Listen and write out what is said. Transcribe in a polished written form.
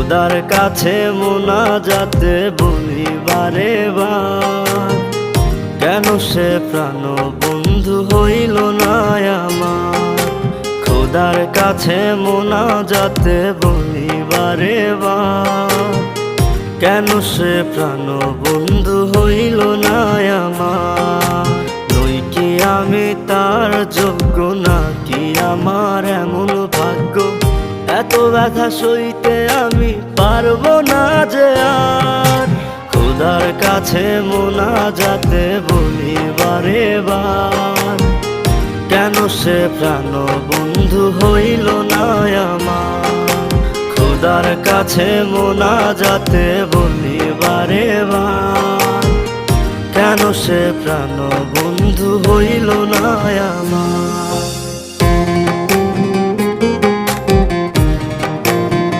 খোদার কাছে মোনাজাতে বলি বারে বার, কেন সে প্রাণ বন্ধু হইল না আমার। খোদার কাছে মোনাজাতে বলি বারে বার, কেন সে প্রাণ বন্ধু হইল না আমার। নই কি আমি তার যোগ্য, নাকি আমার এমন ভাগ্য, এত ব্যথা সইতে আমি পারবো না যে আর। খোদার কাছে মোনাজাতে বলি বারে বার, কেন সে প্রাণ বন্ধু হইল না আমার। খোদার কাছে মোনাজাতে বলি বারে বার, কেন সে প্রাণ বন্ধু হইল না আমার।